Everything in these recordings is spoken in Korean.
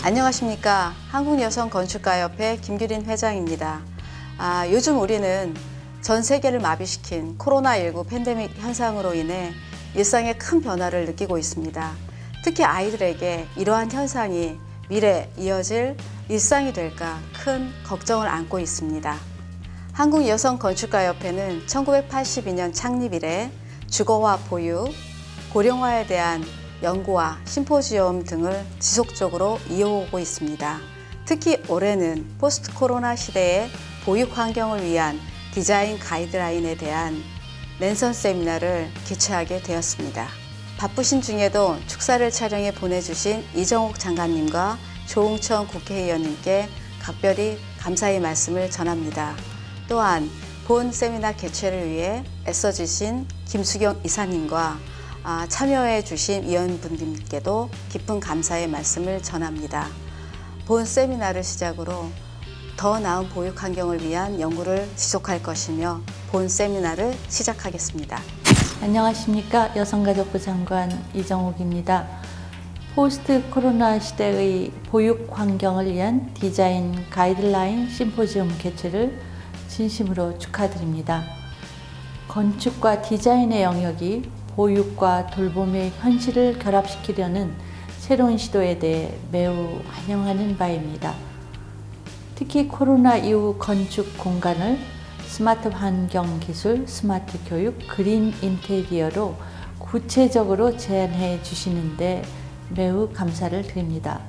안녕하십니까. 한국여성건축가협회 김규린 회장입니다. 요즘 우리는 전 세계를 마비시킨 코로나19 팬데믹 현상으로 인해 일상에 큰 변화를 느끼고 있습니다. 특히 아이들에게 이러한 현상이 미래에 이어질 일상이 될까 큰 걱정을 안고 있습니다. 한국여성건축가협회는 1982년 창립 이래 주거와 보유, 고령화에 대한 연구와 심포지엄 등을 지속적으로 이어오고 있습니다. 특히 올해는 포스트 코로나 시대의 보육 환경을 위한 디자인 가이드라인에 대한 랜선 세미나를 개최하게 되었습니다. 바쁘신 중에도 축사를 촬영해 보내주신 이정옥 장관님과 조응천 국회의원님께 각별히 감사의 말씀을 전합니다. 또한 본 세미나 개최를 위해 애써주신 김수경 이사님과 참여해 주신 위원분들께도 깊은 감사의 말씀을 전합니다. 본 세미나를 시작으로 더 나은 보육 환경을 위한 연구를 지속할 것이며 본 세미나를 시작하겠습니다. 안녕하십니까. 여성가족부 장관 이정옥입니다. 포스트 코로나 시대의 보육 환경을 위한 디자인 가이드라인 심포지엄 개최를 진심으로 축하드립니다. 건축과 디자인의 영역이 보육과 돌봄의 현실을 결합시키려는 새로운 시도에 대해 매우 환영하는 바입니다. 특히 코로나 이후 건축 공간을 스마트 환경 기술, 스마트 교육, 그린 인테리어로 구체적으로 제안해 주시는데 매우 감사를 드립니다.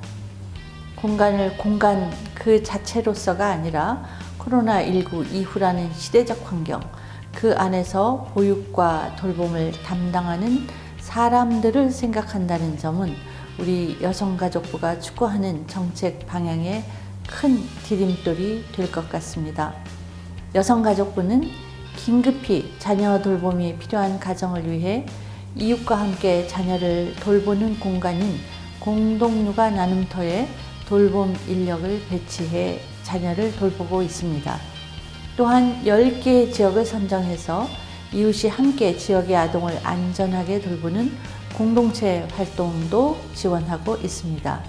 공간을 공간 그 자체로서가 아니라 코로나19 이후라는 시대적 환경, 그 안에서 보육과 돌봄을 담당하는 사람들을 생각한다는 점은 우리 여성가족부가 추구하는 정책 방향에 큰 디딤돌이 될 것 같습니다. 여성가족부는 긴급히 자녀 돌봄이 필요한 가정을 위해 이웃과 함께 자녀를 돌보는 공간인 공동육아 나눔터에 돌봄 인력을 배치해 자녀를 돌보고 있습니다. 또한 10개의 지역을 선정해서 이웃이 함께 지역의 아동을 안전하게 돌보는 공동체 활동도 지원하고 있습니다.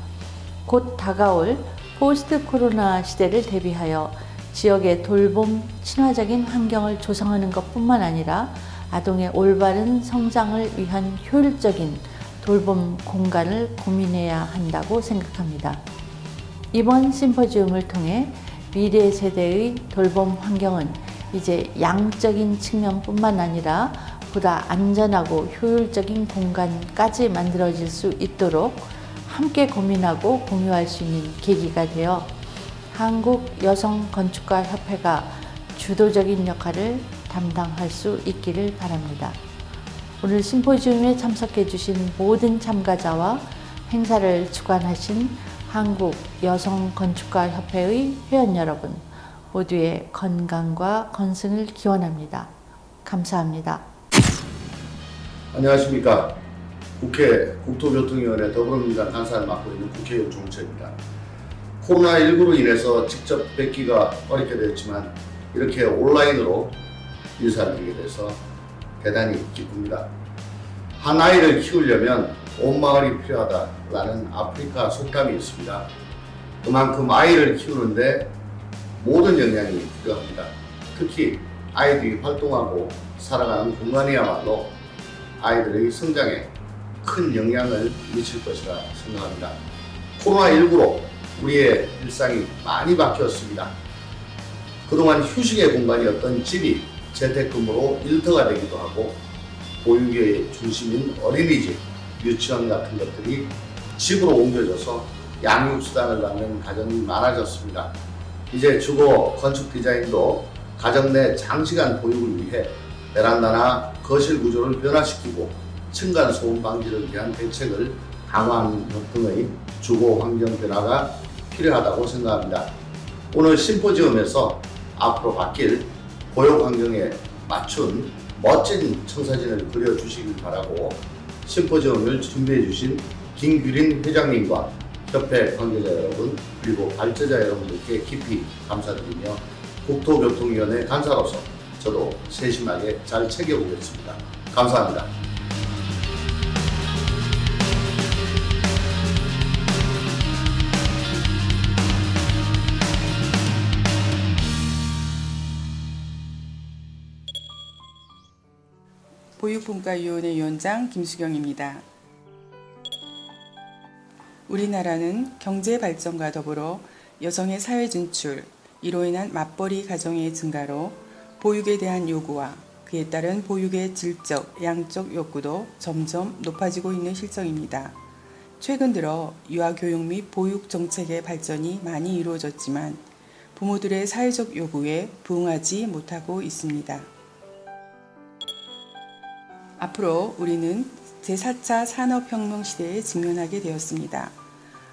곧 다가올 포스트 코로나 시대를 대비하여 지역의 돌봄 친화적인 환경을 조성하는 것뿐만 아니라 아동의 올바른 성장을 위한 효율적인 돌봄 공간을 고민해야 한다고 생각합니다. 이번 심포지움을 통해 미래 세대의 돌봄 환경은 이제 양적인 측면뿐만 아니라 보다 안전하고 효율적인 공간까지 만들어질 수 있도록 함께 고민하고 공유할 수 있는 계기가 되어 한국여성건축가협회가 주도적인 역할을 담당할 수 있기를 바랍니다. 오늘 심포지움에 참석해 주신 모든 참가자와 행사를 주관하신 한국여성건축가협회의 회원 여러분 모두의 건강과 건승을 기원합니다. 감사합니다. 안녕하십니까. 국회 국토교통위원회 더불어민주당 간사를 맡고 있는 국회의원 조응천입니다. 코로나19로 인해서 직접 뵙기가 어렵게 되었지만 이렇게 온라인으로 인사를 드리게 돼서 대단히 기쁩니다. 한 아이를 키우려면 온 마을이 필요하다라는 아프리카 속담이 있습니다. 그만큼 아이를 키우는데 모든 역량이 필요합니다. 특히 아이들이 활동하고 살아가는 공간이야말로 아이들의 성장에 큰 영향을 미칠 것이라 생각합니다. 코로나19로 우리의 일상이 많이 바뀌었습니다. 그동안 휴식의 공간이었던 집이 재택근무로 일터가 되기도 하고 보육의 중심인 어린이집, 유치원 같은 것들이 집으로 옮겨져서 양육수당을 받는 가정이 많아졌습니다. 이제 주거 건축 디자인도 가정 내 장시간 보육을 위해 베란다나 거실 구조를 변화시키고 층간 소음 방지를 위한 대책을 강화하는 등의 주거 환경 변화가 필요하다고 생각합니다. 오늘 심포지엄에서 앞으로 바뀔 보육 환경에 맞춘 멋진 청사진을 그려주시길 바라고 심포지엄을 준비해 주신 김규린 회장님과 협회 관계자 여러분 그리고 발제자 여러분들께 깊이 감사드리며 국토교통위원회 간사로서 저도 세심하게 잘 챙겨보겠습니다. 감사합니다. 교육분과위원회 위원장 김수경입니다. 우리나라는 경제 발전과 더불어 여성의 사회 진출, 이로 인한 맞벌이 가정의 증가로 보육에 대한 요구와 그에 따른 보육의 질적, 양적 욕구도 점점 높아지고 있는 실정입니다. 최근 들어 유아교육 및 보육 정책의 발전이 많이 이루어졌지만 부모들의 사회적 요구에 부응하지 못하고 있습니다. 앞으로 우리는 제4차 산업혁명 시대에 직면하게 되었습니다.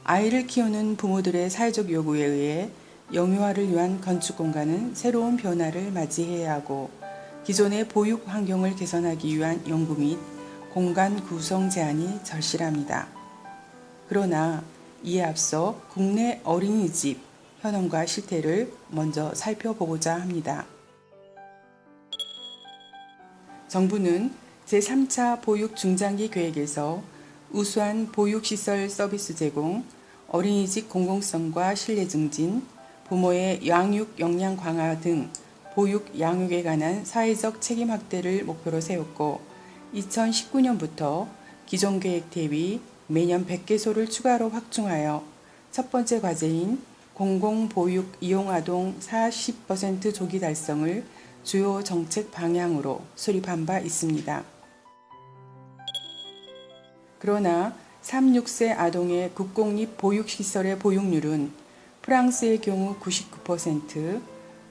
아이를 키우는 부모들의 사회적 요구에 의해 영유아를 위한 건축 공간은 새로운 변화를 맞이해야 하고 기존의 보육 환경을 개선하기 위한 연구 및 공간 구성 제한이 절실합니다. 그러나 이에 앞서 국내 어린이집 현황과 실태를 먼저 살펴보고자 합니다. 정부는 제3차 보육 중장기 계획에서 우수한 보육시설 서비스 제공, 어린이집 공공성과 신뢰 증진, 부모의 양육 역량 강화 등 보육 양육에 관한 사회적 책임 확대를 목표로 세웠고 2019년부터 기존 계획 대비 매년 100개소를 추가로 확충하여 첫 번째 과제인 공공보육 이용아동 40% 조기 달성을 주요 정책 방향으로 수립한 바 있습니다. 그러나 3, 6세 아동의 국공립 보육시설의 보육률은 프랑스의 경우 99%,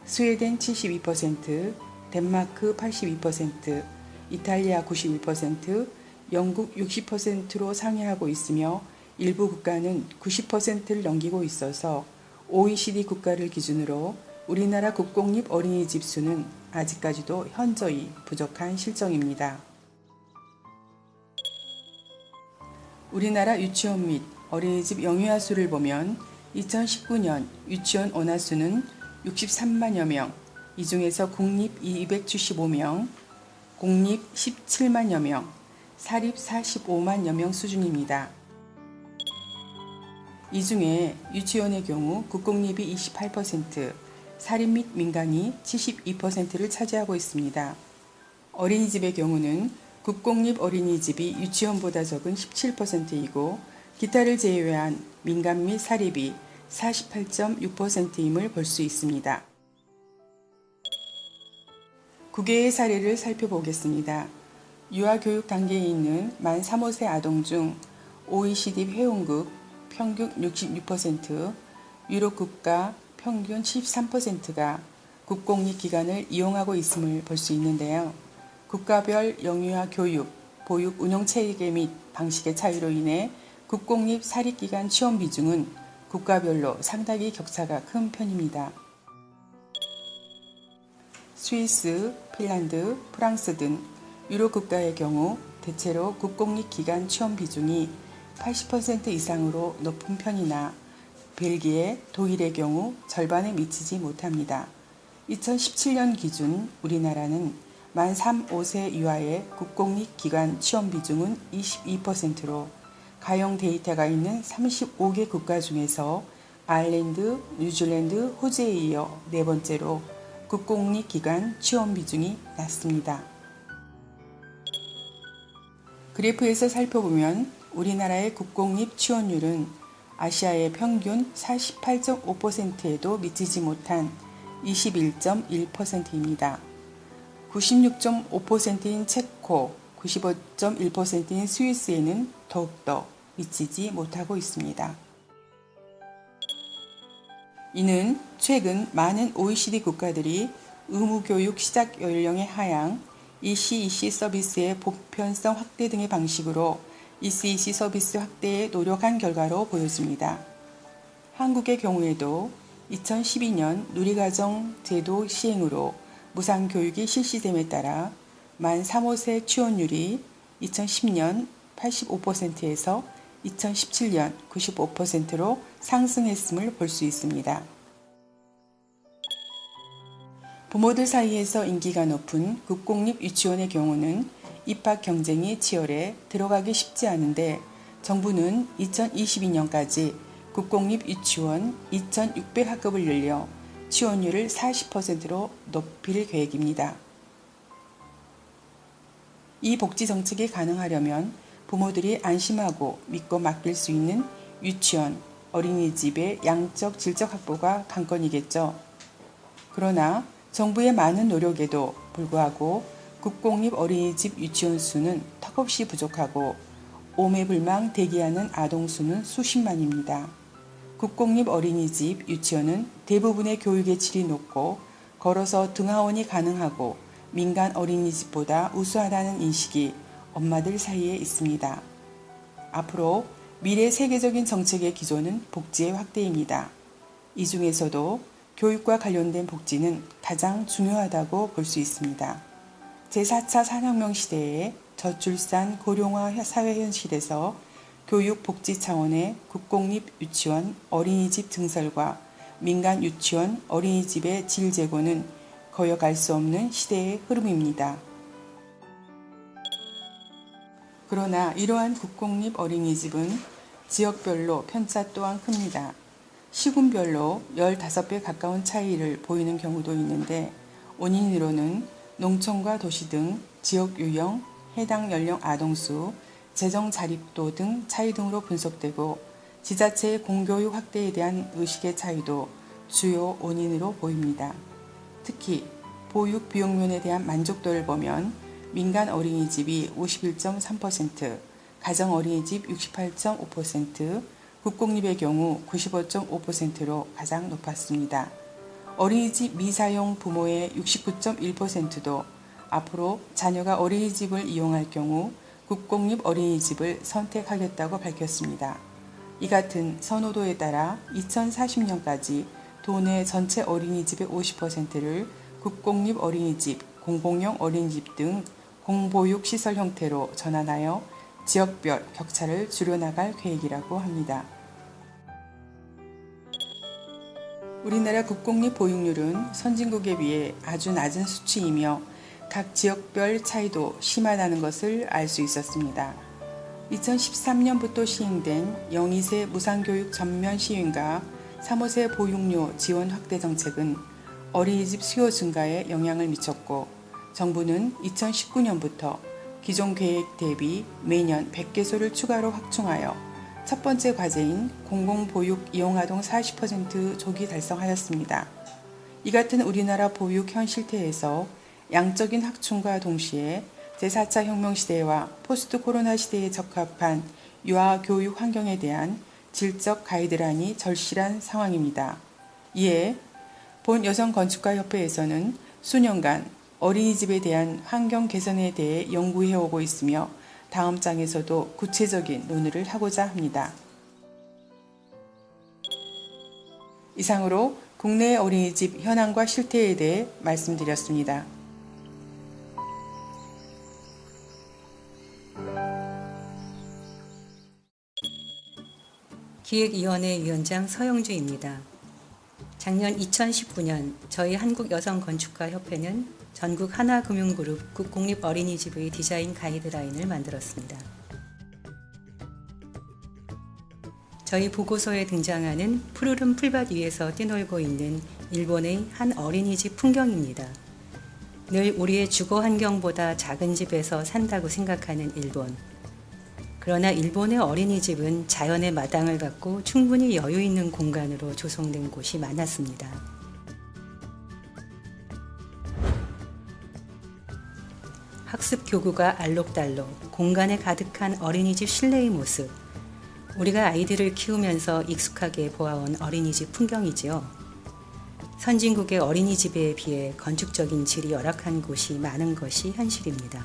스웨덴 72%, 덴마크 82%, 이탈리아 91%, 영국 60%로 상회하고 있으며 일부 국가는 90%를 넘기고 있어서 OECD 국가를 기준으로 우리나라 국공립 어린이집 수는 아직까지도 현저히 부족한 실정입니다. 우리나라 유치원 및 어린이집 영유아 수를 보면 2019년 유치원 원아 수는 63만여 명, 이 중에서 국립 275명, 공립 17만여 명, 사립 45만여 명 수준입니다. 이 중에 유치원의 경우 국공립이 28%, 사립 및 민간이 72%를 차지하고 있습니다. 어린이집의 경우는 국공립 어린이집이 유치원보다 적은 17%이고 기타를 제외한 민간 및 사립이 48.6%임을 볼 수 있습니다. 9개의 사례를 살펴보겠습니다. 유아교육 단계에 있는 만 3, 5세 아동 중 OECD 회원국 평균 66%, 유럽 국가 평균 13%가 국공립 기관을 이용하고 있음을 볼 수 있는데요. 국가별 영유아 교육, 보육 운영 체계 및 방식의 차이로 인해 국공립 사립기관 지원 비중은 국가별로 상당히 격차가 큰 편입니다. 스위스, 핀란드, 프랑스 등 유럽 국가의 경우 대체로 국공립 기관 지원 비중이 80% 이상으로 높은 편이나 벨기에, 독일의 경우 절반에 미치지 못합니다. 2017년 기준 우리나라는 만 3, 5세 이하의 국공립 기관 지원 비중은 22%로 가용 데이터가 있는 35개 국가 중에서 아일랜드, 뉴질랜드, 호주에 이어 네 번째로 국공립 기관 지원 비중이 낮습니다. 그래프에서 살펴보면 우리나라의 국공립 지원율은 아시아의 평균 48.5%에도 미치지 못한 21.1%입니다. 96.5%인 체코, 95.1%인 스위스에는 더욱더 미치지 못하고 있습니다. 이는 최근 많은 OECD 국가들이 의무교육 시작 연령의 하향, EC 서비스의 보편성 확대 등의 방식으로 EC 서비스 확대에 노력한 결과로 보여집니다. 한국의 경우에도 2012년 누리과정 제도 시행으로 무상교육이 실시됨에 따라 만 3, 5세 취원율이 2010년 85%에서 2017년 95%로 상승했음을 볼 수 있습니다. 부모들 사이에서 인기가 높은 국공립 유치원의 경우는 입학 경쟁이 치열해 들어가기 쉽지 않은데 정부는 2022년까지 국공립 유치원 2,600학급을 늘려 지원율을 40%로 높일 계획입니다. 이 복지 정책이 가능하려면 부모들이 안심하고 믿고 맡길 수 있는 유치원, 어린이집의 양적 질적 확보가 관건이겠죠. 그러나 정부의 많은 노력에도 불구하고 국공립 어린이집 유치원 수는 턱없이 부족하고 오매불망 대기하는 아동 수는 수십만입니다. 국공립 어린이집 유치원은 대부분의 교육의 질이 높고 걸어서 등하원이 가능하고 민간 어린이집보다 우수하다는 인식이 엄마들 사이에 있습니다. 앞으로 미래 세계적인 정책의 기조는 복지의 확대입니다. 이 중에서도 교육과 관련된 복지는 가장 중요하다고 볼 수 있습니다. 제4차 산업혁명 시대의 저출산 고령화 사회 현실에서 교육 복지 차원의 국공립 유치원 어린이집 증설과 민간 유치원 어린이집의 질 제고는 거역할 수 없는 시대의 흐름입니다. 그러나 이러한 국공립 어린이집은 지역별로 편차 또한 큽니다. 시군별로 15배 가까운 차이를 보이는 경우도 있는데 원인으로는 농촌과 도시 등 지역 유형, 해당 연령 아동수, 재정 자립도 등 차이 등으로 분석되고 지자체의 공교육 확대에 대한 의식의 차이도 주요 원인으로 보입니다. 특히 보육 비용면에 대한 만족도를 보면 민간 어린이집이 51.3%, 가정 어린이집 68.5%, 국공립의 경우 95.5%로 가장 높았습니다. 어린이집 미사용 부모의 69.1%도 앞으로 자녀가 어린이집을 이용할 경우 국공립 어린이집을 선택하겠다고 밝혔습니다. 이 같은 선호도에 따라 2040년까지 도내 전체 어린이집의 50%를 국공립 어린이집, 공공용 어린이집 등 공보육 시설 형태로 전환하여 지역별 격차를 줄여나갈 계획이라고 합니다. 우리나라 국공립 보육률은 선진국에 비해 아주 낮은 수치이며 각 지역별 차이도 심하다는 것을 알 수 있었습니다. 2013년부터 시행된 0-2세 무상교육 전면 시행과 3-5세 보육료 지원 확대 정책은 어린이집 수요 증가에 영향을 미쳤고 정부는 2019년부터 기존 계획 대비 매년 100개소를 추가로 확충하여 첫 번째 과제인 공공보육 이용아동 40% 조기 달성하였습니다. 이 같은 우리나라 보육 현 실태에서 양적인 확충과 동시에 제4차 혁명 시대와 포스트 코로나 시대에 적합한 유아 교육 환경에 대한 질적 가이드라인이 절실한 상황입니다. 이에 본 여성건축가협회에서는 수년간 어린이집에 대한 환경 개선에 대해 연구해오고 있으며 다음 장에서도 구체적인 논의를 하고자 합니다. 이상으로 국내 어린이집 현황과 실태에 대해 말씀드렸습니다. 기획위원회 위원장 서영주입니다. 작년 2019년 저희 한국여성건축가협회는 전국 하나금융그룹 국공립 어린이집의 디자인 가이드라인을 만들었습니다. 저희 보고서에 등장하는 푸르른 풀밭 위에서 뛰놀고 있는 일본의 한 어린이집 풍경입니다. 늘 우리의 주거 환경보다 작은 집에서 산다고 생각하는 일본. 그러나 일본의 어린이집은 자연의 마당을 갖고 충분히 여유 있는 공간으로 조성된 곳이 많았습니다. 학습 교구가 알록달록, 공간에 가득한 어린이집 실내의 모습. 우리가 아이들을 키우면서 익숙하게 보아온 어린이집 풍경이지요. 선진국의 어린이집에 비해 건축적인 질이 열악한 곳이 많은 것이 현실입니다.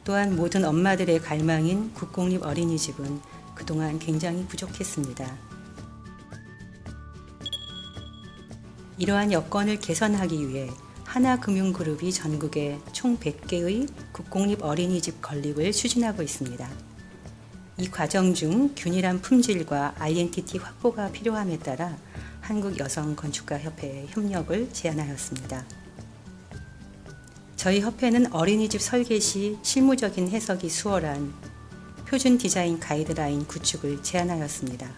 또한 모든 엄마들의 갈망인 국공립 어린이집은 그동안 굉장히 부족했습니다. 이러한 여건을 개선하기 위해 하나금융그룹이 전국에 총 100개의 국공립 어린이집 건립을 추진하고 있습니다. 이 과정 중 균일한 품질과 아이덴티티 확보가 필요함에 따라 한국여성건축가협회에 협력을 제안하였습니다. 저희 협회는 어린이집 설계 시 실무적인 해석이 수월한 표준 디자인 가이드라인 구축을 제안하였습니다.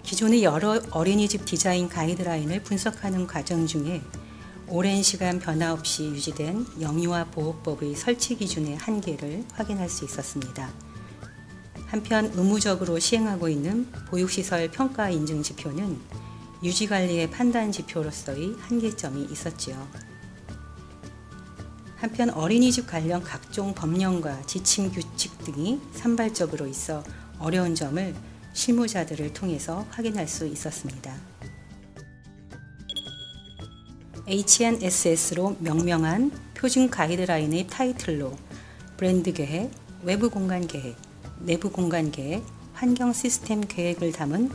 기존의 여러 어린이집 디자인 가이드라인을 분석하는 과정 중에 오랜 시간 변화 없이 유지된 영유아 보호법의 설치 기준의 한계를 확인할 수 있었습니다. 한편 의무적으로 시행하고 있는 보육시설 평가 인증 지표는 유지관리의 판단 지표로서의 한계점이 있었지요. 한편 어린이집 관련 각종 법령과 지침 규칙 등이 산발적으로 있어 어려운 점을 실무자들을 통해서 확인할 수 있었습니다. HNSS로 명명한 표준 가이드라인의 타이틀로 브랜드 계획, 외부 공간 계획, 내부 공간 계획, 환경 시스템 계획을 담은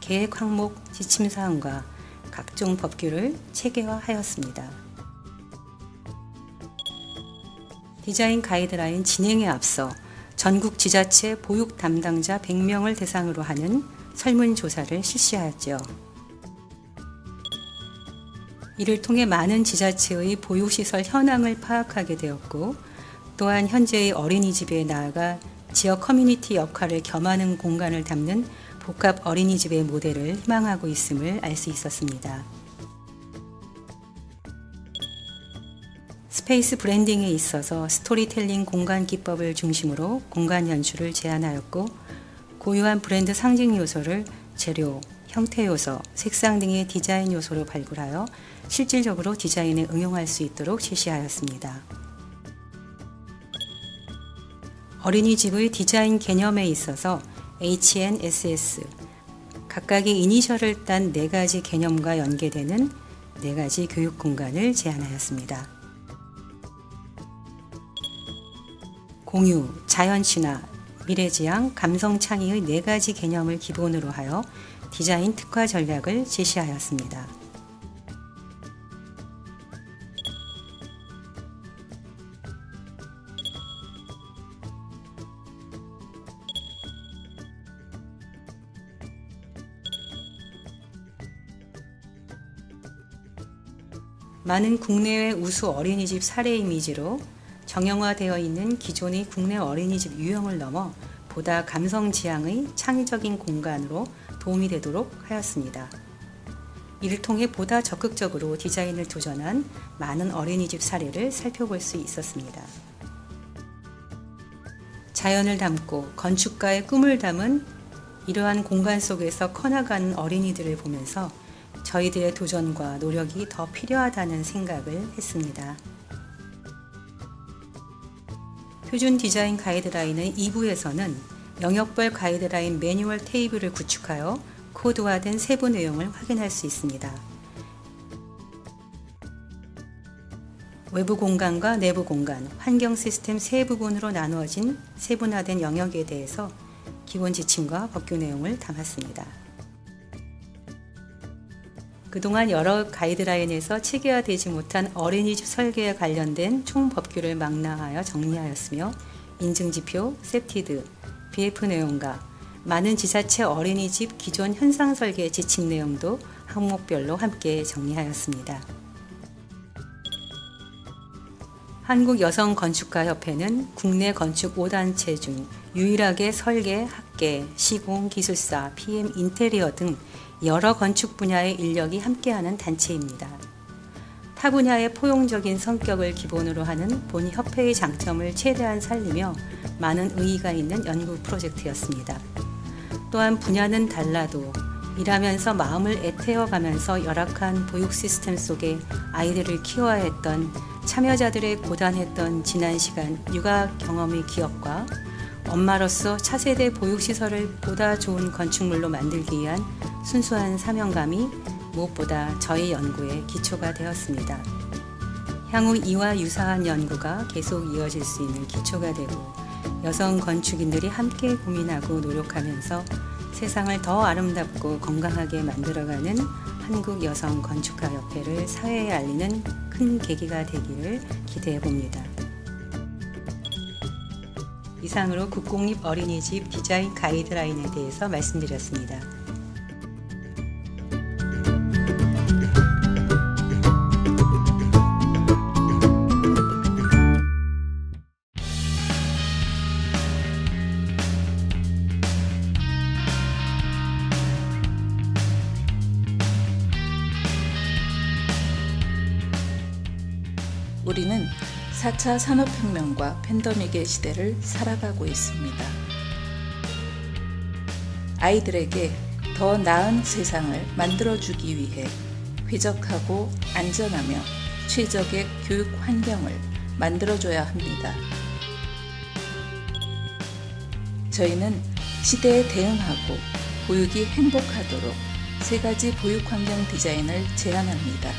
계획 항목 지침 사항과 각종 법규를 체계화하였습니다. 디자인 가이드라인 진행에 앞서 전국 지자체 보육 담당자 100명을 대상으로 하는 설문조사를 실시하였죠. 이를 통해 많은 지자체의 보육시설 현황을 파악하게 되었고, 또한 현재의 어린이집에 나아가 지역 커뮤니티 역할을 겸하는 공간을 담는 복합 어린이집의 모델을 희망하고 있음을 알 수 있었습니다. 스페이스 브랜딩에 있어서 스토리텔링 공간 기법을 중심으로 공간 연출을 제안하였고, 고유한 브랜드 상징 요소를 재료, 형태 요소, 색상 등의 디자인 요소로 발굴하여 실질적으로 디자인에 응용할 수 있도록 제시하였습니다. 어린이집의 디자인 개념에 있어서 HNSS, 각각의 이니셜을 딴 4가지 개념과 연계되는 4가지 교육 공간을 제안하였습니다. 공유, 자연친화, 미래지향, 감성창의의 4가지 개념을 기본으로 하여 디자인 특화 전략을 제시하였습니다. 많은 국내외 우수 어린이집 사례 이미지로 정형화되어 있는 기존의 국내 어린이집 유형을 넘어 보다 감성지향의 창의적인 공간으로 도움이 되도록 하였습니다. 이를 통해 보다 적극적으로 디자인을 도전한 많은 어린이집 사례를 살펴볼 수 있었습니다. 자연을 담고 건축가의 꿈을 담은 이러한 공간 속에서 커나가는 어린이들을 보면서 저희들의 도전과 노력이 더 필요하다는 생각을 했습니다. 표준 디자인 가이드라인의 2부에서는 영역별 가이드라인 매뉴얼 테이블을 구축하여 코드화된 세부 내용을 확인할 수 있습니다. 외부 공간과 내부 공간, 환경 시스템 세 부분으로 나누어진 세분화된 영역에 대해서 기본 지침과 법규 내용을 담았습니다. 그동안 여러 가이드라인에서 체계화되지 못한 어린이집 설계에 관련된 총 법규를 망라하여 정리하였으며 인증지표, 세티드, BF 내용과 많은 지자체 어린이집 기존 현상 설계 지침 내용도 항목별로 함께 정리하였습니다. 한국여성건축가협회는 국내 건축 5단체 중 유일하게 설계, 학계, 시공, 기술사, PM, 인테리어 등 여러 건축 분야의 인력이 함께하는 단체입니다. 타 분야의 포용적인 성격을 기본으로 하는 본 협회의 장점을 최대한 살리며 많은 의의가 있는 연구 프로젝트였습니다. 또한 분야는 달라도 일하면서 마음을 애태워가면서 열악한 보육 시스템 속에 아이들을 키워야 했던 참여자들의 고단했던 지난 시간 육아 경험의 기억과 엄마로서 차세대 보육시설을 보다 좋은 건축물로 만들기 위한 순수한 사명감이 무엇보다 저희 연구의 기초가 되었습니다. 향후 이와 유사한 연구가 계속 이어질 수 있는 기초가 되고 여성 건축인들이 함께 고민하고 노력하면서 세상을 더 아름답고 건강하게 만들어가는 한국여성건축가협회를 사회에 알리는 큰 계기가 되기를 기대해 봅니다. 이상으로 국공립 어린이집 디자인 가이드라인에 대해서 말씀드렸습니다. 우리는 4차 산업혁명과 팬데믹의 시대를 살아가고 있습니다. 아이들에게 더 나은 세상을 만들어주기 위해 쾌적하고 안전하며 최적의 교육 환경을 만들어줘야 합니다. 저희는 시대에 대응하고 보육이 행복하도록 3가지 보육 환경 디자인을 제안합니다.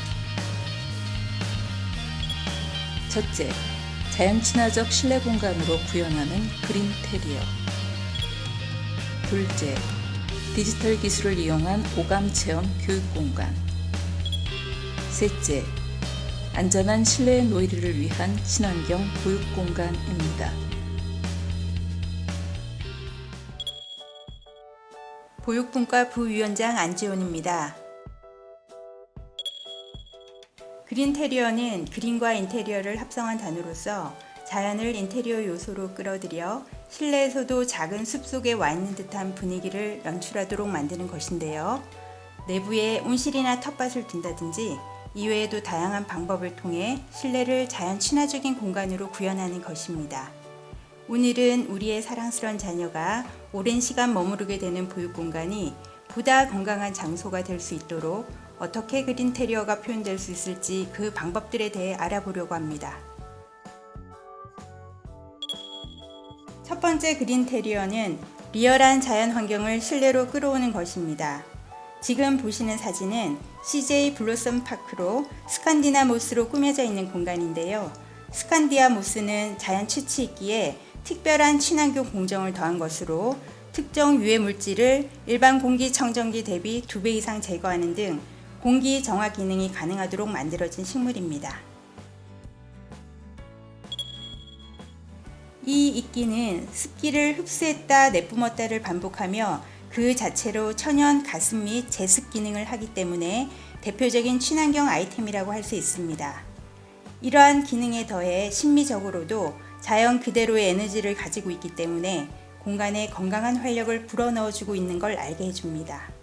첫째, 자연 친화적 실내 공간으로 구현하는 그린 테리어. 둘째, 디지털 기술을 이용한 오감 체험 교육 공간. 셋째, 안전한 실내 놀이를 위한 친환경 보육 공간입니다. 보육분과 부위원장 안지원입니다. 그린테리어는 그린과 인테리어를 합성한 단어로서 자연을 인테리어 요소로 끌어들여 실내에서도 작은 숲속에 와 있는 듯한 분위기를 연출하도록 만드는 것인데요. 내부에 온실이나 텃밭을 둔다든지 이외에도 다양한 방법을 통해 실내를 자연 친화적인 공간으로 구현하는 것입니다. 오늘은 우리의 사랑스러운 자녀가 오랜 시간 머무르게 되는 보육 공간이 보다 건강한 장소가 될 수 있도록 어떻게 그린테리어가 표현될 수 있을지 그 방법들에 대해 알아보려고 합니다. 첫 번째 그린테리어는 리얼한 자연 환경을 실내로 끌어오는 것입니다. 지금 보시는 사진은 CJ 블로썸 파크로 스칸디나 모스로 꾸며져 있는 공간인데요. 스칸디아 모스는 자연 취치 있기에 특별한 친환경 공정을 더한 것으로 특정 유해 물질을 일반 공기 청정기 대비 2배 이상 제거하는 등 공기 정화 기능이 가능하도록 만들어진 식물입니다. 이 이끼는 습기를 흡수했다 내뿜었다를 반복하며 그 자체로 천연 가습 및 제습 기능을 하기 때문에 대표적인 친환경 아이템이라고 할 수 있습니다. 이러한 기능에 더해 심미적으로도 자연 그대로의 에너지를 가지고 있기 때문에 공간에 건강한 활력을 불어넣어주고 있는 걸 알게 해줍니다.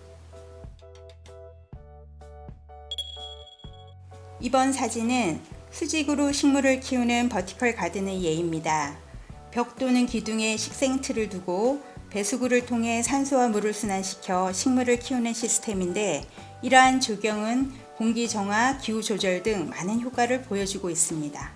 이번 사진은 수직으로 식물을 키우는 버티컬 가든의 예입니다. 벽 또는 기둥에 식생 틀을 두고 배수구를 통해 산소와 물을 순환시켜 식물을 키우는 시스템인데 이러한 조경은 공기 정화, 기후 조절 등 많은 효과를 보여주고 있습니다.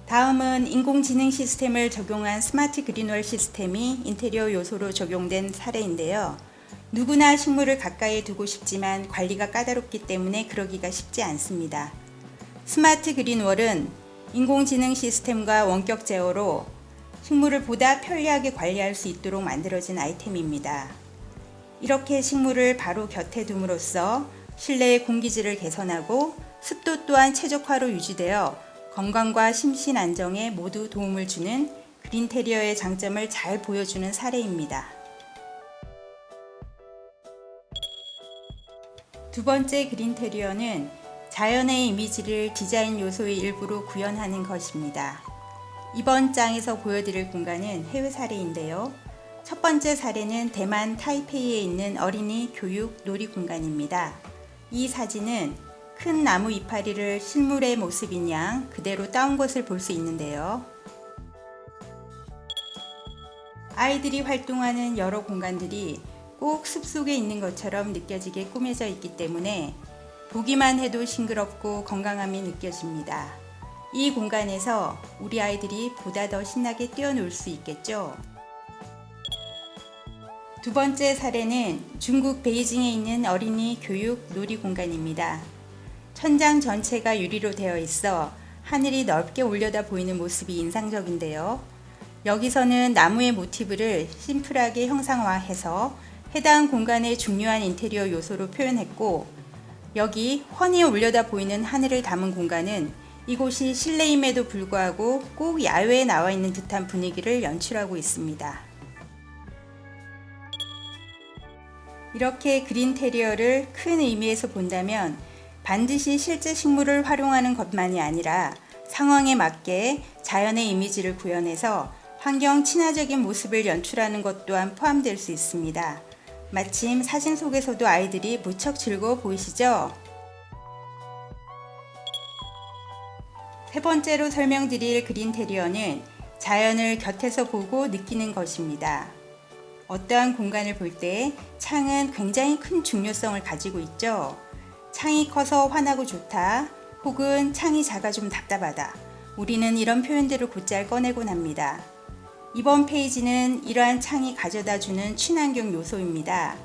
다음은 인공지능 시스템을 적용한 스마트 그린월 시스템이 인테리어 요소로 적용된 사례인데요. 누구나 식물을 가까이 두고 싶지만 관리가 까다롭기 때문에 그러기가 쉽지 않습니다. 스마트 그린월은 인공지능 시스템과 원격 제어로 식물을 보다 편리하게 관리할 수 있도록 만들어진 아이템입니다. 이렇게 식물을 바로 곁에 둠으로써 실내의 공기질을 개선하고 습도 또한 최적화로 유지되어 건강과 심신 안정에 모두 도움을 주는 그린테리어의 장점을 잘 보여주는 사례입니다. 두 번째 그린테리어는 자연의 이미지를 디자인 요소의 일부로 구현하는 것입니다. 이번 장에서 보여드릴 공간은 해외 사례인데요. 첫 번째 사례는 대만 타이페이에 있는 어린이 교육 놀이 공간입니다. 이 사진은 큰 나무 이파리를 실물의 모습인 양 그대로 따온 것을 볼 수 있는데요. 아이들이 활동하는 여러 공간들이 꼭 숲속에 있는 것처럼 느껴지게 꾸며져 있기 때문에 보기만 해도 싱그럽고 건강함이 느껴집니다. 이 공간에서 우리 아이들이 보다 더 신나게 뛰어놀 수 있겠죠. 두 번째 사례는 중국 베이징에 있는 어린이 교육 놀이 공간입니다. 천장 전체가 유리로 되어 있어 하늘이 넓게 올려다 보이는 모습이 인상적인데요. 여기서는 나무의 모티브를 심플하게 형상화해서 해당 공간의 중요한 인테리어 요소로 표현했고, 여기 훤히 올려다 보이는 하늘을 담은 공간은 이곳이 실내임에도 불구하고 꼭 야외에 나와 있는 듯한 분위기를 연출하고 있습니다. 이렇게 그린테리어를 큰 의미에서 본다면 반드시 실제 식물을 활용하는 것만이 아니라 상황에 맞게 자연의 이미지를 구현해서 환경 친화적인 모습을 연출하는 것 또한 포함될 수 있습니다. 마침 사진 속에서도 아이들이 무척 즐거워 보이시죠? 세 번째로 설명드릴 그린테리어는 자연을 곁에서 보고 느끼는 것입니다. 어떠한 공간을 볼 때 창은 굉장히 큰 중요성을 가지고 있죠. 창이 커서 환하고 좋다, 혹은 창이 작아 좀 답답하다. 우리는 이런 표현들을 곧잘 꺼내곤 합니다. 이번 페이지는 이러한 창이 가져다주는 친환경 요소입니다.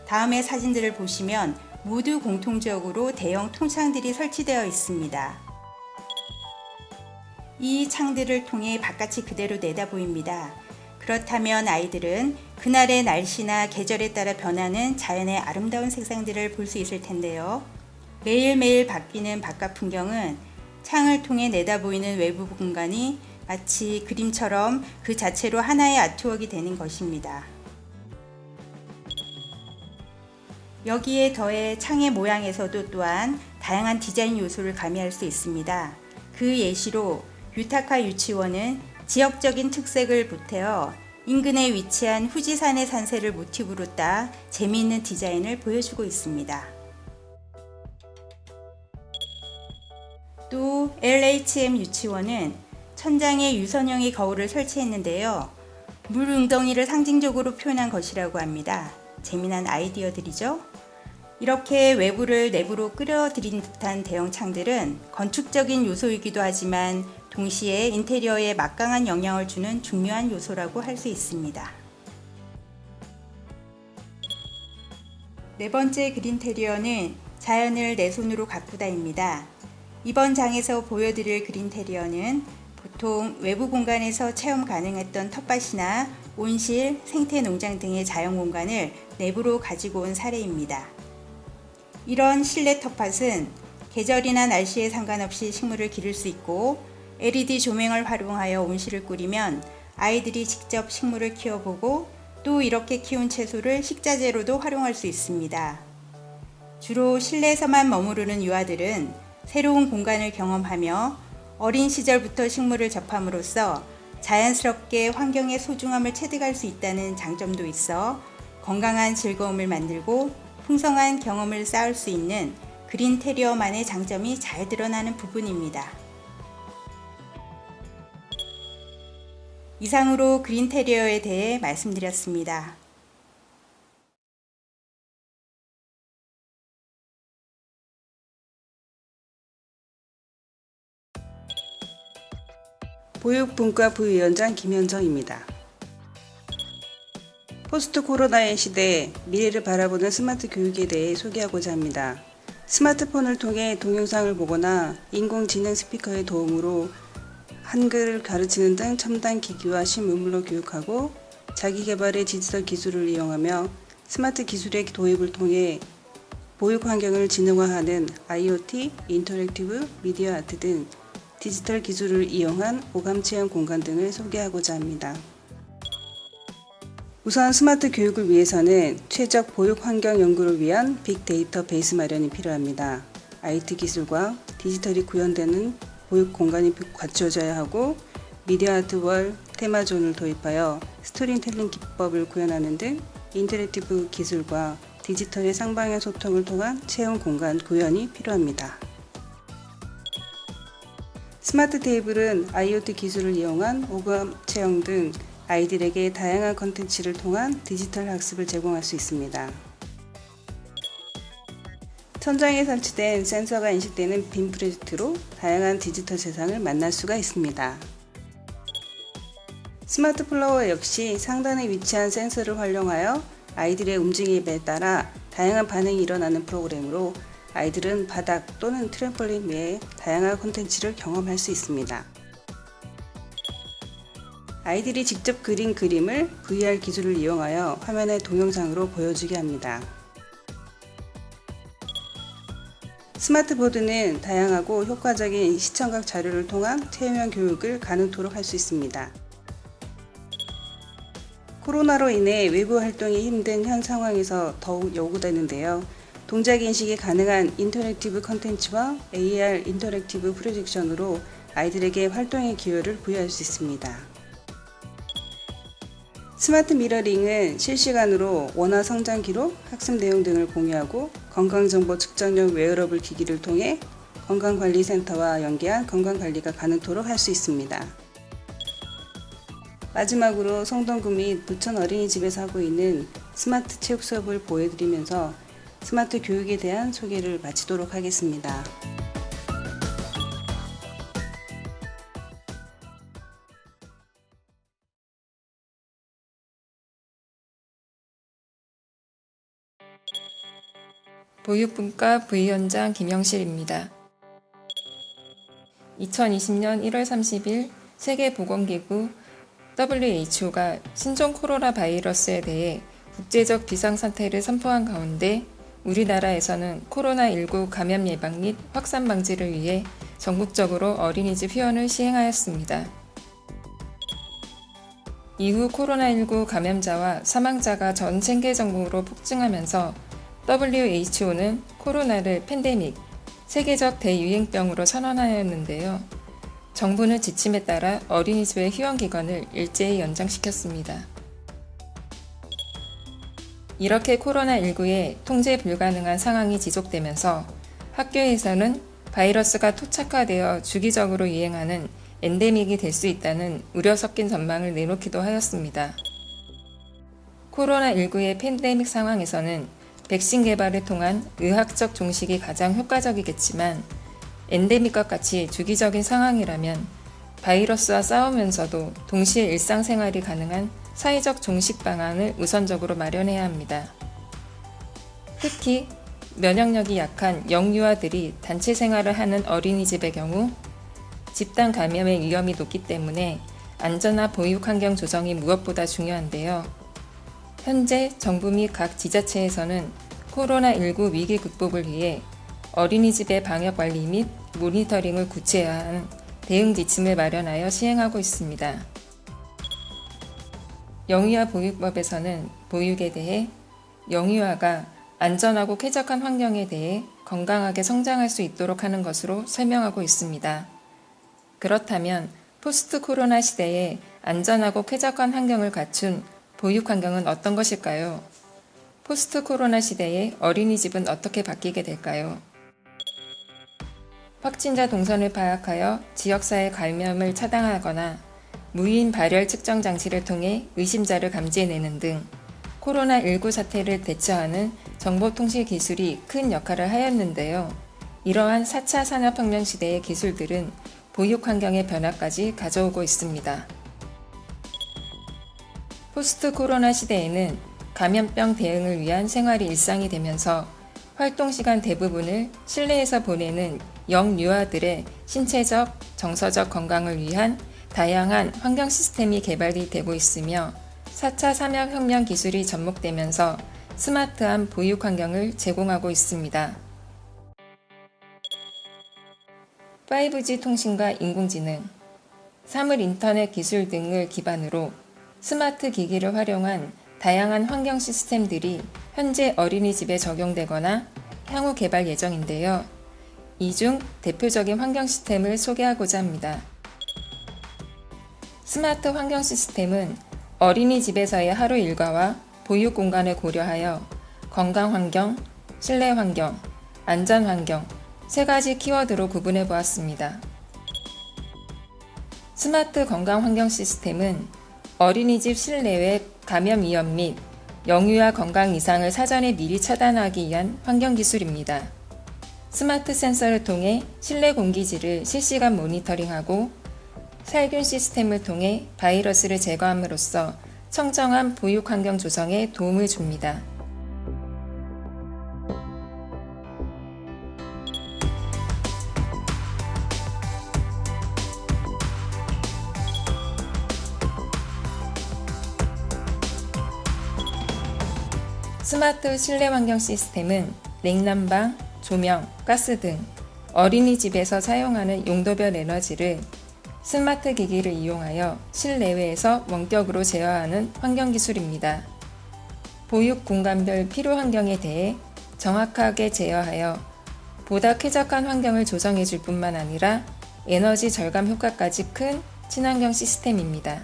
다음의 사진들을 보시면 모두 공통적으로 대형 통창들이 설치되어 있습니다. 이 창들을 통해 바깥이 그대로 내다보입니다. 그렇다면 아이들은 그날의 날씨나 계절에 따라 변하는 자연의 아름다운 색상들을 볼 수 있을 텐데요. 매일매일 바뀌는 바깥 풍경은 창을 통해 내다보이는 외부 공간이 마치 그림처럼 그 자체로 하나의 아트웍이 되는 것입니다. 여기에 더해 창의 모양에서도 또한 다양한 디자인 요소를 가미할 수 있습니다. 그 예시로 유타카 유치원은 지역적인 특색을 보태어 인근에 위치한 후지산의 산세를 모티브로 따 재미있는 디자인을 보여주고 있습니다. 또 LHM 유치원은 천장에 유선형의 거울을 설치했는데요. 물 웅덩이를 상징적으로 표현한 것이라고 합니다. 재미난 아이디어들이죠? 이렇게 외부를 내부로 끌어들인 듯한 대형 창들은 건축적인 요소이기도 하지만 동시에 인테리어에 막강한 영향을 주는 중요한 요소라고 할 수 있습니다. 네 번째 그린테리어는 자연을 내 손으로 가꾸다입니다. 이번 장에서 보여드릴 그린테리어는 보통 외부 공간에서 체험 가능했던 텃밭이나 온실, 생태 농장 등의 자연 공간을 내부로 가지고 온 사례입니다. 이런 실내 텃밭은 계절이나 날씨에 상관없이 식물을 기를 수 있고 LED 조명을 활용하여 온실을 꾸리면 아이들이 직접 식물을 키워보고 또 이렇게 키운 채소를 식자재로도 활용할 수 있습니다. 주로 실내에서만 머무르는 유아들은 새로운 공간을 경험하며 어린 시절부터 식물을 접함으로써 자연스럽게 환경의 소중함을 체득할 수 있다는 장점도 있어 건강한 즐거움을 만들고 풍성한 경험을 쌓을 수 있는 그린테리어만의 장점이 잘 드러나는 부분입니다. 이상으로 그린테리어에 대해 말씀드렸습니다. 보육분과 부위원장 김현정입니다. 포스트 코로나의 시대에 미래를 바라보는 스마트 교육에 대해 소개하고자 합니다. 스마트폰을 통해 동영상을 보거나 인공지능 스피커의 도움으로 한글을 가르치는 등 첨단 기기와 신문물로 교육하고 자기개발의 디지털 기술을 이용하며 스마트 기술의 도입을 통해 보육 환경을 지능화하는 IoT, 인터랙티브, 미디어 아트 등 디지털 기술을 이용한 오감체험 공간 등을 소개하고자 합니다. 우선 스마트 교육을 위해서는 최적 보육 환경 연구를 위한 빅데이터 베이스 마련이 필요합니다. IT 기술과 디지털이 구현되는 보육 공간이 갖춰져야 하고 미디어 아트 월, 테마존을 도입하여 스토리텔링 기법을 구현하는 등 인터랙티브 기술과 디지털의 쌍방향 소통을 통한 체험 공간 구현이 필요합니다. 스마트 테이블은 IoT 기술을 이용한 오감 체험 등 아이들에게 다양한 콘텐츠를 통한 디지털 학습을 제공할 수 있습니다. 천장에 설치된 센서가 인식되는 빔 프로젝트로 다양한 디지털 세상을 만날 수가 있습니다. 스마트 플라워 역시 상단에 위치한 센서를 활용하여 아이들의 움직임에 따라 다양한 반응이 일어나는 프로그램으로 아이들은 바닥 또는 트램펄린 외에 다양한 콘텐츠를 경험할 수 있습니다. 아이들이 직접 그린 그림을 VR 기술을 이용하여 화면에 동영상으로 보여주게 합니다. 스마트보드는 다양하고 효과적인 시청각 자료를 통한 체험형 교육을 가능토록 할 수 있습니다. 코로나로 인해 외부 활동이 힘든 현 상황에서 더욱 요구되는데요. 동작 인식이 가능한 인터랙티브 컨텐츠와 AR 인터랙티브 프로젝션으로 아이들에게 활동의 기회를 부여할 수 있습니다. 스마트 미러링은 실시간으로 원화 성장 기록, 학습 내용 등을 공유하고 건강정보 측정용 웨어러블 기기를 통해 건강관리센터와 연계한 건강관리가 가능토록 할 수 있습니다. 마지막으로 성동구 및 부천 어린이집에서 하고 있는 스마트 체육 수업을 보여드리면서 스마트 교육에 대한 소개를 마치도록 하겠습니다. 보육분과 부위원장 김영실입니다. 2020년 1월 30일 세계보건기구 WHO가 신종 코로나 바이러스에 대해 국제적 비상사태를 선포한 가운데 우리나라에서는 코로나19 감염 예방 및 확산 방지를 위해 전국적으로 어린이집 휴원을 시행하였습니다. 이후 코로나19 감염자와 사망자가 전 세계 정도로 폭증하면서 WHO는 코로나를 팬데믹, 세계적 대유행병으로 선언하였는데요. 정부는 지침에 따라 어린이집의 휴원 기간을 일제히 연장시켰습니다. 이렇게 코로나19의 통제 불가능한 상황이 지속되면서 학교에서는 바이러스가 토착화되어 주기적으로 유행하는 엔데믹이 될 수 있다는 우려 섞인 전망을 내놓기도 하였습니다. 코로나19의 팬데믹 상황에서는 백신 개발을 통한 의학적 종식이 가장 효과적이겠지만 엔데믹과 같이 주기적인 상황이라면 바이러스와 싸우면서도 동시에 일상생활이 가능한 사회적 종식 방안을 우선적으로 마련해야 합니다. 특히 면역력이 약한 영유아들이 단체 생활을 하는 어린이집의 경우 집단 감염의 위험이 높기 때문에 안전한 보육 환경 조성이 무엇보다 중요한데요. 현재 정부 및 각 지자체에서는 코로나19 위기 극복을 위해 어린이집의 방역관리 및 모니터링을 구체화한 대응 지침을 마련하여 시행하고 있습니다. 영유아 보육법에서는 보육에 대해 영유아가 안전하고 쾌적한 환경에 대해 건강하게 성장할 수 있도록 하는 것으로 설명하고 있습니다. 그렇다면 포스트 코로나 시대에 안전하고 쾌적한 환경을 갖춘 보육 환경은 어떤 것일까요? 포스트 코로나 시대에 어린이집은 어떻게 바뀌게 될까요? 확진자 동선을 파악하여 지역사회 감염을 차단하거나 무인 발열 측정 장치를 통해 의심자를 감지해내는 등 코로나19 사태를 대처하는 정보통신 기술이 큰 역할을 하였는데요. 이러한 4차 산업혁명 시대의 기술들은 보육 환경의 변화까지 가져오고 있습니다. 포스트 코로나 시대에는 감염병 대응을 위한 생활이 일상이 되면서 활동시간 대부분을 실내에서 보내는 영유아들의 신체적, 정서적 건강을 위한 다양한 환경 시스템이 개발이 되고 있으며 4차 산업혁명 기술이 접목되면서 스마트한 보육 환경을 제공하고 있습니다. 5G 통신과 인공지능, 사물 인터넷 기술 등을 기반으로 스마트 기기를 활용한 다양한 환경 시스템들이 현재 어린이집에 적용되거나 향후 개발 예정인데요. 이 중 대표적인 환경 시스템을 소개하고자 합니다. 스마트 환경 시스템은 어린이집에서의 하루 일과와 보육 공간을 고려하여 건강 환경, 실내 환경, 안전 환경, 3가지 키워드로 구분해 보았습니다. 스마트 건강 환경 시스템은 어린이집 실내외 감염 위험 및 영유아 건강 이상을 사전에 미리 차단하기 위한 환경 기술입니다. 스마트 센서를 통해 실내 공기질을 실시간 모니터링하고 살균 시스템을 통해 바이러스를 제거함으로써 청정한 보육 환경 조성에 도움을 줍니다. 스마트 실내 환경 시스템은 냉난방, 조명, 가스 등 어린이집에서 사용하는 용도별 에너지를 스마트 기기를 이용하여 실내외에서 원격으로 제어하는 환경 기술입니다. 보육 공간별 필요 환경에 대해 정확하게 제어하여 보다 쾌적한 환경을 조성해 줄 뿐만 아니라 에너지 절감 효과까지 큰 친환경 시스템입니다.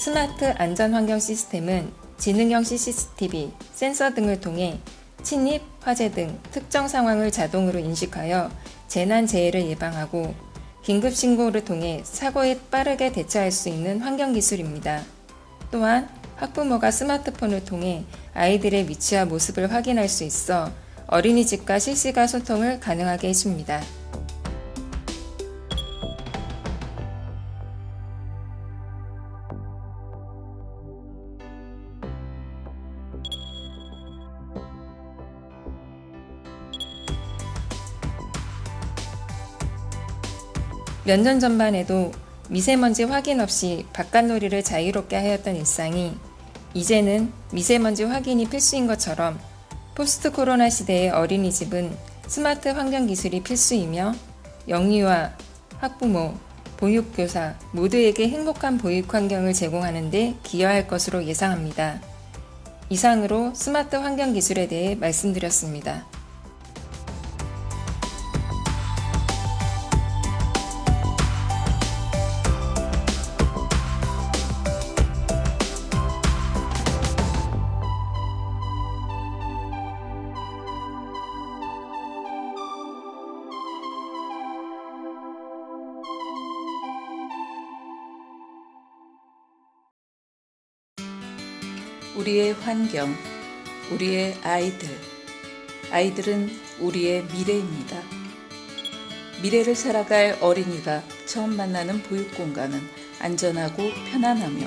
스마트 안전환경 시스템은 지능형 CCTV, 센서 등을 통해 침입, 화재 등 특정 상황을 자동으로 인식하여 재난재해를 예방하고 긴급 신고를 통해 사고에 빠르게 대처할 수 있는 환경 기술입니다. 또한 학부모가 스마트폰을 통해 아이들의 위치와 모습을 확인할 수 있어 어린이집과 실시간 소통을 가능하게 해줍니다. 몇 년 전만 해도 미세먼지 확인 없이 바깥놀이를 자유롭게 하였던 일상이 이제는 미세먼지 확인이 필수인 것처럼 포스트 코로나 시대의 어린이집은 스마트 환경 기술이 필수이며 영유아, 학부모, 보육교사 모두에게 행복한 보육 환경을 제공하는 데 기여할 것으로 예상합니다. 이상으로 스마트 환경 기술에 대해 말씀드렸습니다. 우리의 환경, 우리의 아이들. 아이들은 우리의 미래입니다. 미래를 살아갈 어린이가 처음 만나는 보육 공간은 안전하고 편안하며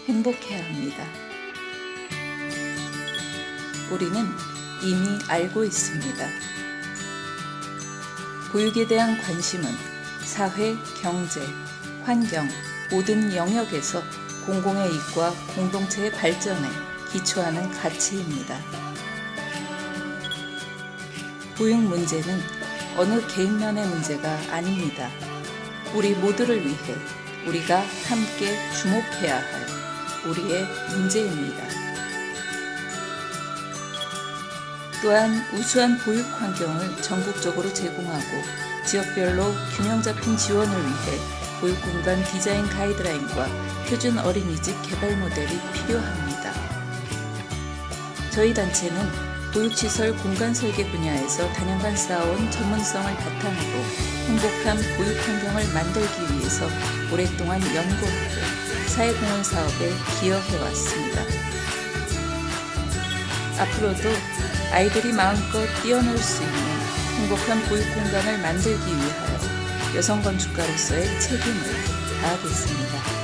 행복해야 합니다. 우리는 이미 알고 있습니다. 보육에 대한 관심은 사회, 경제, 환경 모든 영역에서 공공의 이익과 공동체의 발전에 기초하는 가치입니다. 보육 문제는 어느 개인만의 문제가 아닙니다. 우리 모두를 위해 우리가 함께 주목해야 할 우리의 문제입니다. 또한 우수한 보육 환경을 전국적으로 제공하고 지역별로 균형 잡힌 지원을 위해 보육공간 디자인 가이드라인과 표준 어린이집 개발 모델이 필요합니다. 저희 단체는 보육시설 공간 설계 분야에서 다년간 쌓아온 전문성을 바탕으로 행복한 보육 환경을 만들기 위해서 오랫동안 연구하고 사회공헌 사업에 기여해왔습니다. 앞으로도 아이들이 마음껏 뛰어놀 수 있는 행복한 보육 공간을 만들기 위하여 여성 건축가로서의 책임을 다하겠습니다.